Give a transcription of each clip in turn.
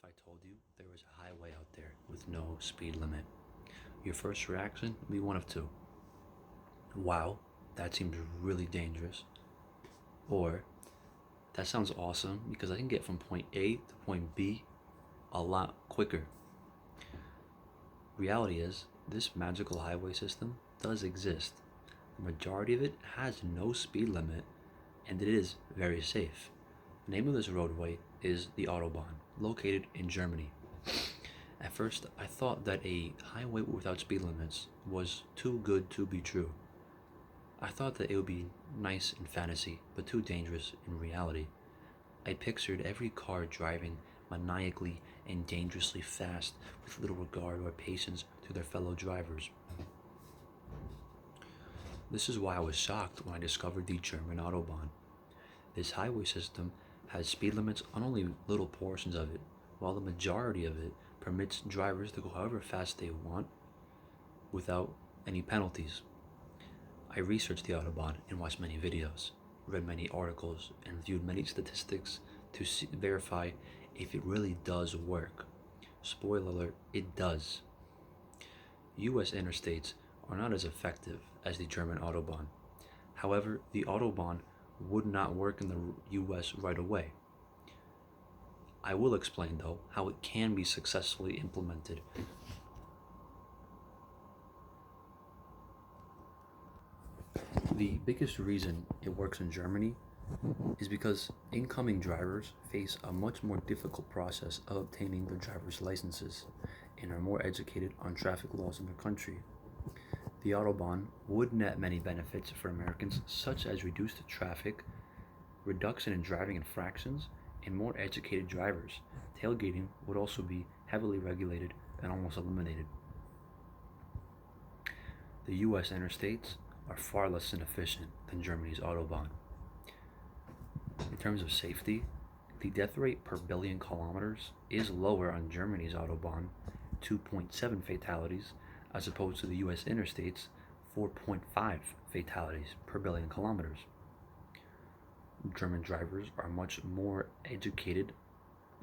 if I told you there was a highway out there with no speed limit? Your first reaction would be one of two. Wow, that seems really dangerous. Or, that sounds awesome because I can get from point A to point B a lot quicker. Reality is, this magical highway system does exist. The majority of it has no speed limit and it is very safe. The name of this roadway is the autobahn, located in Germany. At first, I thought that a highway without speed limits was too good to be true. I thought that it would be nice in fantasy, but too dangerous in reality. I pictured every car driving maniacally and dangerously fast with little regard or patience to their fellow drivers. This is why I was shocked when I discovered the German Autobahn. This highway system has speed limits on only little portions of it, while the majority of it permits drivers to go however fast they want without any penalties. I researched the Autobahn and watched many videos, read many articles, and viewed many statistics to verify if it really does work. Spoiler alert, it does. US interstates are not as effective as the German Autobahn. However, the Autobahn would not work in the US right away. I will explain, though, how it can be successfully implemented. The biggest reason it works in Germany is because incoming drivers face a much more difficult process of obtaining their driver's licenses and are more educated on traffic laws in their country. The Autobahn would net many benefits for Americans, such as reduced traffic, reduction in driving infractions, and more educated drivers. Tailgating would also be heavily regulated and almost eliminated. The US interstates are far less inefficient than Germany's Autobahn. In terms of safety, the death rate per billion kilometers is lower on Germany's Autobahn, 2.7 fatalities, as opposed to the US interstates, 4.5 fatalities per billion kilometers. German drivers are much more educated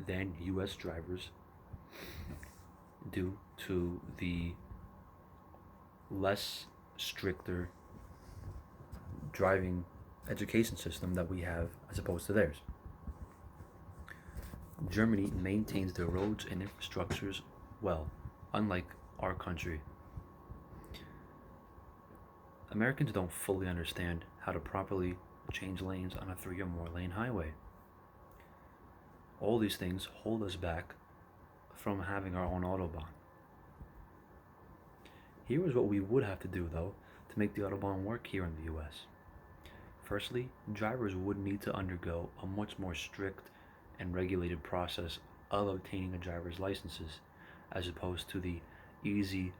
than US drivers due to the less stricter driving education system that we have as opposed to theirs. Germany maintains their roads and infrastructures well, unlike our country. Americans don't fully understand how to properly change lanes on a 3 or more lane highway. All these things hold us back from having our own Autobahn. Here is what we would have to do, though, to make the Autobahn work here in the US. Firstly, drivers would need to undergo a much more strict and regulated process of obtaining a driver's licenses, as opposed to the easy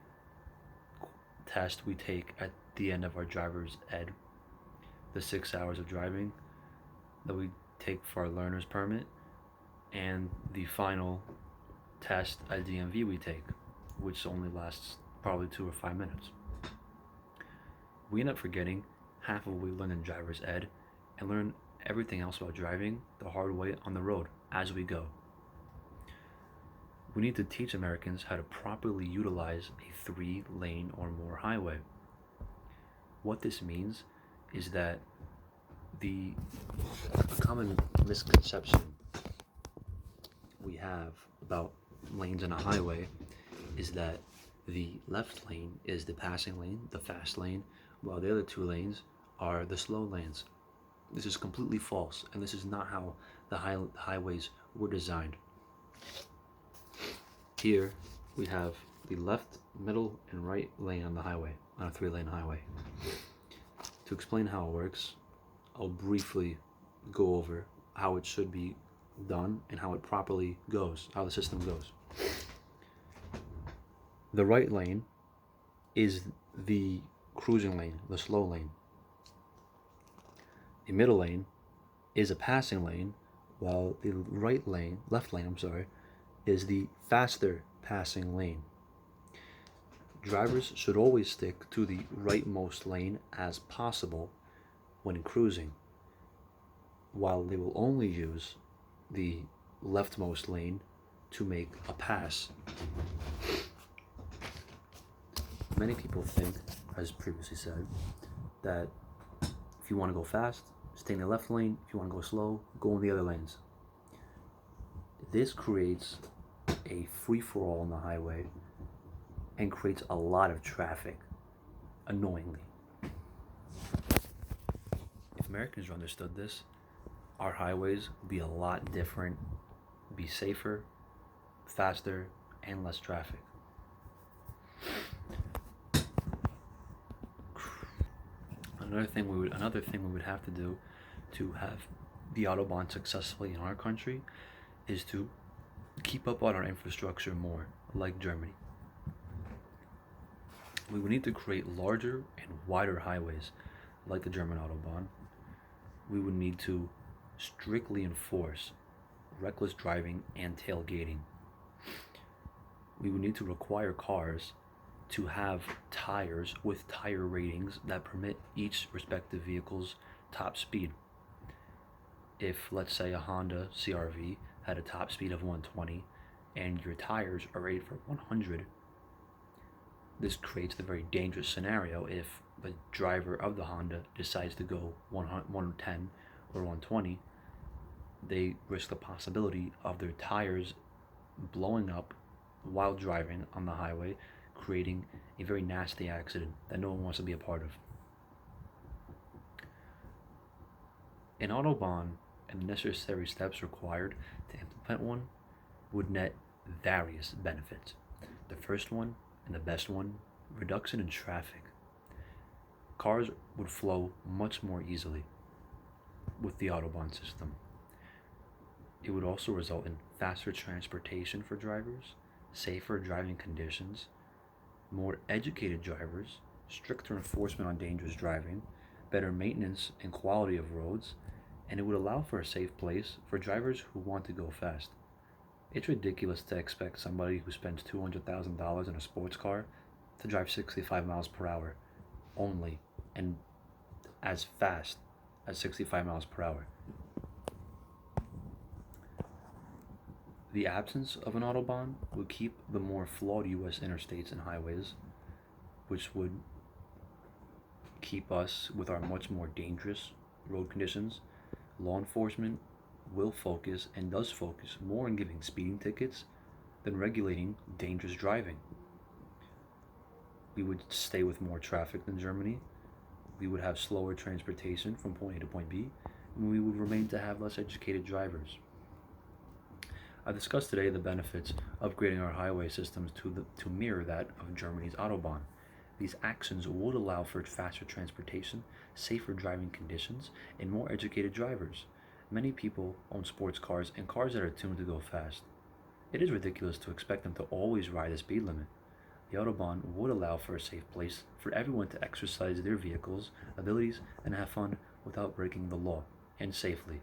test we take at the end of our driver's ed, the 6 hours of driving that we take for our learner's permit, and the final test at DMV we take, which only lasts probably 2 or 5 minutes. We end up forgetting half of what we learn in driver's ed and learn everything else about driving the hard way on the road as we go. We need to teach Americans how to properly utilize a 3-lane or more highway. What this means is that a common misconception we have about lanes in a highway is that the left lane is the passing lane, the fast lane, while the other 2 lanes are the slow lanes. This is completely false, and this is not how the highways were designed. Here we have the left, middle, and right lane on the highway, on a 3-lane highway. To explain how it works, I'll briefly go over how it should be done and how it properly goes, how the system goes. The right lane is the cruising lane, the slow lane. The middle lane is a passing lane, while the left lane, is the faster passing lane. Drivers should always stick to the rightmost lane as possible when cruising, while they will only use the leftmost lane to make a pass. Many people think, as previously said, that if you want to go fast, stay in the left lane. If you want to go slow, go in the other lanes. This creates a free-for-all on the highway and creates a lot of traffic, annoyingly. If Americans understood this, our highways would be a lot different, be safer, faster, and less traffic. Another thing we would have to do to have the autobahn successfully in our country is to keep up on our infrastructure more, like Germany. We would need to create larger and wider highways, like the German autobahn. We would need to strictly enforce reckless driving and tailgating. We would need to require cars to have tires with tire ratings that permit each respective vehicle's top speed. If, let's say, a Honda CR-V had a top speed of 120 and your tires are rated for 100, this creates the very dangerous scenario if the driver of the Honda decides to go 110 or 120. They risk the possibility of their tires blowing up while driving on the highway, creating a very nasty accident that no one wants to be a part of. An autobahn and the necessary steps required to implement one would net various benefits. The first one, and the best one, reduction in traffic. Cars would flow much more easily with the autobahn system. It would also result in faster transportation for drivers, safer driving conditions, more educated drivers, stricter enforcement on dangerous driving, better maintenance and quality of roads, and it would allow for a safe place for drivers who want to go fast. It's ridiculous to expect somebody who spends $200,000 in a sports car to drive 65 miles per hour only, and as fast as 65 miles per hour. The absence of an autobahn would keep the more flawed U.S. interstates and highways, which would keep us with our much more dangerous road conditions. Law enforcement will focus and does focus more on giving speeding tickets than regulating dangerous driving. We would stay with more traffic than Germany. We would have slower transportation from point A to point B, and we would remain to have less educated drivers. I discussed today the benefits of upgrading our highway systems to mirror that of Germany's autobahn. These actions would allow for faster transportation, safer driving conditions, and more educated drivers. Many people own sports cars and cars that are tuned to go fast. It is ridiculous to expect them to always ride the speed limit. The autobahn would allow for a safe place for everyone to exercise their vehicles' abilities and have fun without breaking the law, and safely.